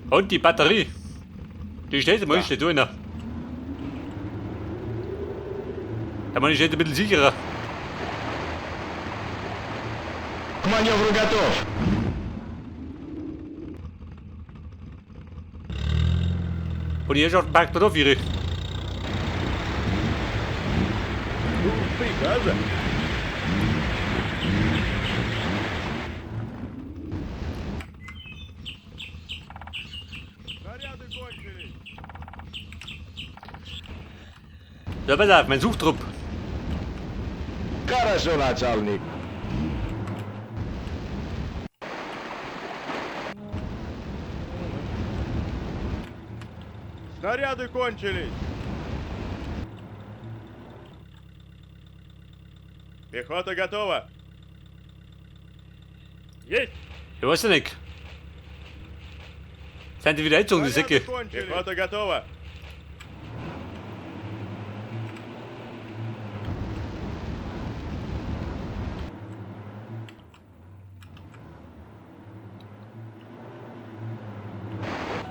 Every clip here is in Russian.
Und die Batterie. Die steht immer nicht drin. Da man steht ein bisschen sicherer. К маневру готов. Und hier ist auf dem Park drauf, ihre. Приказа. Снаряды кончились. So, pass auf, mein Suchtrupp. Хорошо, начальник. Снаряды кончились. Пехота готова. Есть. Ich weiß ja nicht. Sind die wieder eingezogen, die Säcke? Пехота готова.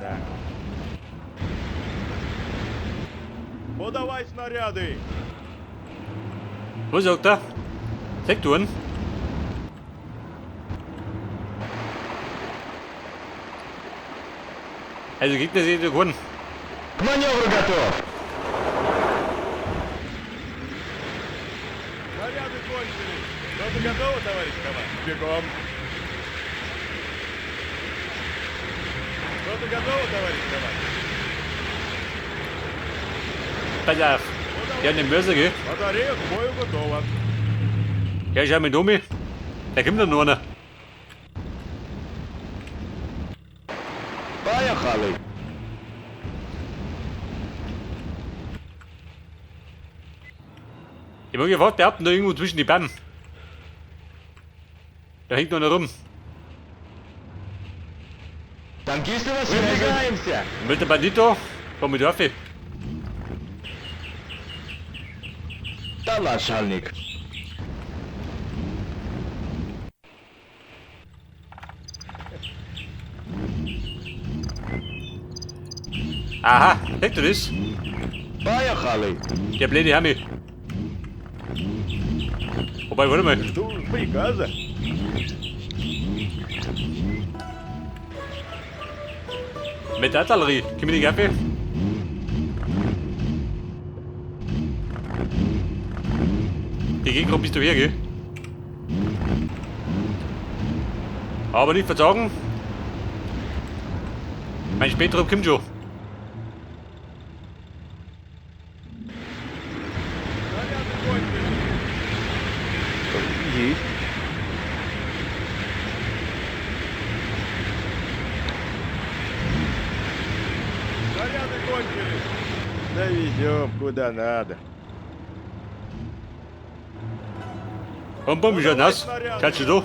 Так. Подавай снаряды. Wo sagt er? Sektoren? Also Gegner sehen wir gewonnen. К маневру готов. Снаряды кончились. Что-то готово, товарищ командир? Бегом. Что-то готово, товарищ командир? Pass auf. Die haben den Mörser, gell? Батарея к бою готова. Ja, schau mal um. Da kommt noch einer. Поехали. Ich habe gefragt, der hat noch irgendwo zwischen die Bäume. Da hängt noch einer rum. Танкисты на связи. Выдвигаемся. Mit der Bandito von mit Waffe. Да, начальник. Aha, hängt du das? Поехали. Der blöde Hammer. Wobei, warte mal. Жду приказа. Mit der Artillerie. Gib mir die Waffe. Die Gegner bist du her, gell? Aber nicht verzagen. Mein späterer kommt schon. Снаряды кончились. Есть. Снаряды кончились. Довезем куда надо. Und bumm, ist ja nass. Kannst du doch.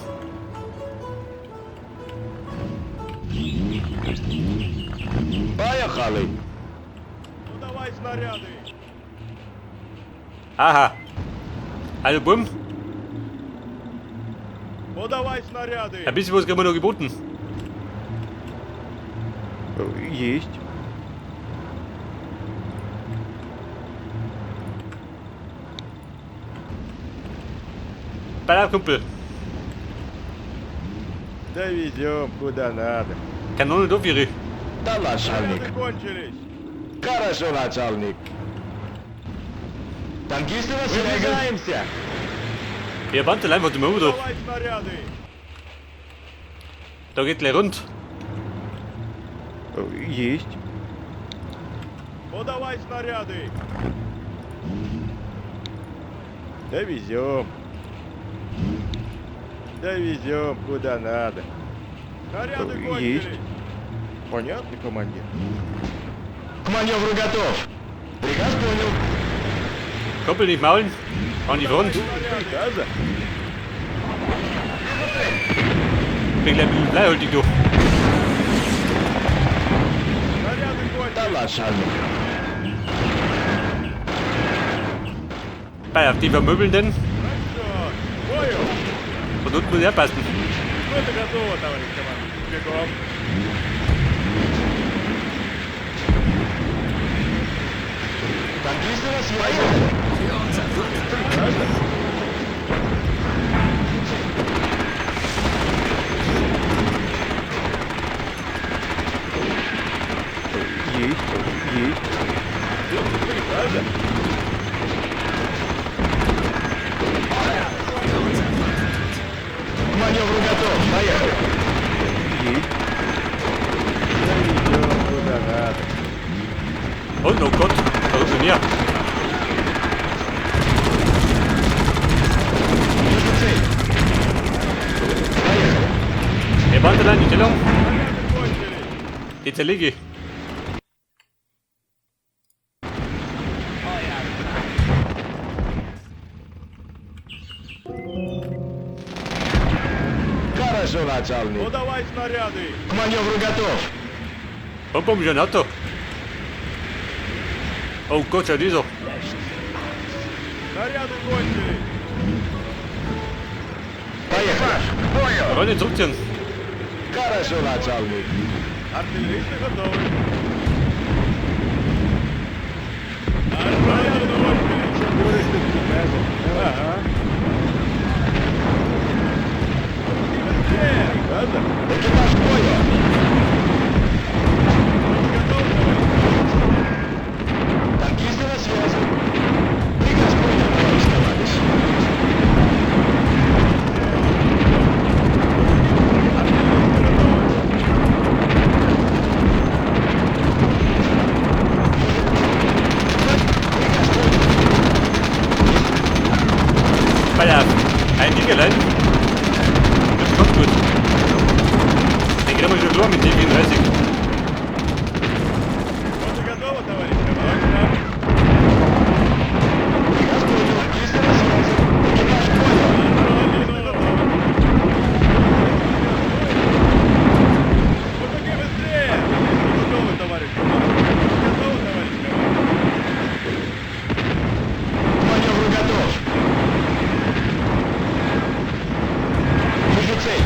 Поехали. Ну давай снаряды. Aha. Also bumm, Подавай снаряды. ein bisschen was kriegen wir noch geboten. Есть. Pass auf, Kumpel. Довезем куда надо. Kanone drauf, ihre. Да, начальник. Снаряды кончились. Хорошо, начальник. Танкисты на связи. Выдвигаемся. Ihr Band allein von dem Auto. Подавай снаряды. Da geht gleich rund. Есть. Подавай снаряды. Довезем. Довезем куда надо. Снаряды кончились. Есть. Понятно, командир? К маневру готов. Приказ понял. Kumpel nicht maulen. An die Front. Приказа. Bin gleich mit dem Bleiholtig durch. Снаряды Да, кончились. начальник. Bei auf die vermöbeln denn. Расчет. Бою. Und unten muss er passen. Что-то готово, товарищ командир. Бегом. Приказа. К маневру готов. Поехали. Und, oh Gott, da unten mehr. Вижу цель. Поехали. Er wandert an die Stellung. Кончили. Die zerlege. Хорошо, начальник. Ну давай снаряды. К маневру готов. Bomben schon Auto. Oh Gott, schau dieser. Снаряды кончили. Поехали. Rollen zurückziehen. Хорошо, начальник. Артиллеристы готовы. Снаряды кончили. Ага. Приказа. Экипаж к бою. Готов, товарищ. Танкисты на связи. Приказ понял, товарищ товарищ. Vaya, ein Niederlein. Das kommt gut. Den kriegen wir schon klar mit dem 34. Вот и готово, товарищ командир. Приказ понял. Танкисты на связи. Экипаж к бою. Вот таки быстрее! Готовы, товарищ командир. Готовы, товарищ командир. К маневру готов. Вижу цель.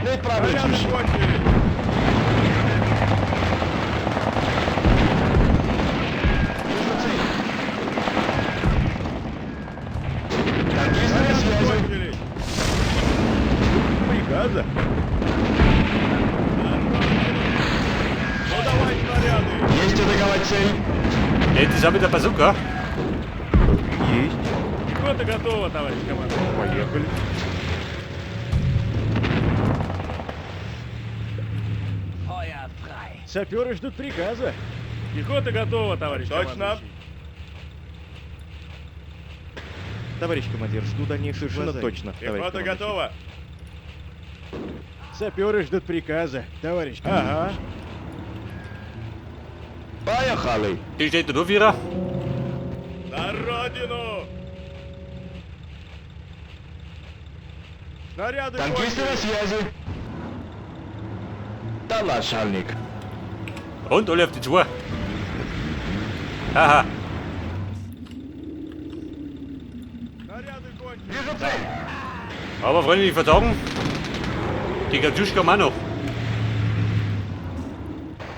Не отправлю Снаряды чушь. кончили. Вижу цель. Танкисты на связи. Кончили. Приказа. Ну давай снаряды. Есть атаковать цель. Das ist auch mit der Bazooka. Есть. Пехота готова, товарищ командир. Поехали. Саперы ждут приказа. Пехота готова, товарищ Точно. Товарищ командир, жду дальнейших Совершенно указаний. точно, Пехота товарищ готова. Саперы ждут приказа, товарищ командир. Ага. Поехали. Die steht der Vierer. На родину! Снаряды Танкисты на кончились. связи. Да, начальник. Und alle auf die 2. Haha. Снаряды кончились. Вижу цель. Aber Freunde, nicht versagen. Die Katjuschka haben auch noch.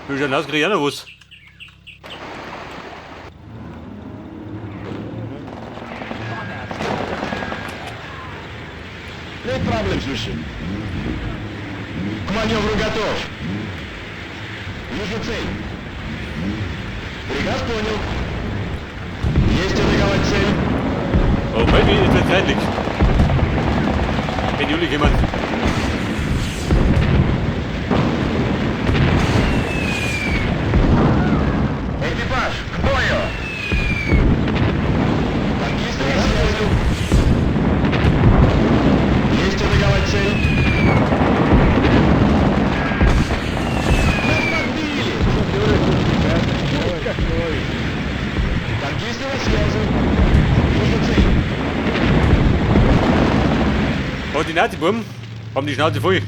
Will schon auskriegen, noch was. Нет проблем, слушай. К маневру готов. Вижу цель. Приказ понял. Есть атаковать цель. Oh, Baby, ist das zeitlich. Wenn Juli jemand. Экипаж, к бою. Танкисты на связи. Есть атаковать цель. Нас подбили. Танкисты на связи. Вижу цель. Und die Nazi-Buben haben die Schnauze voll.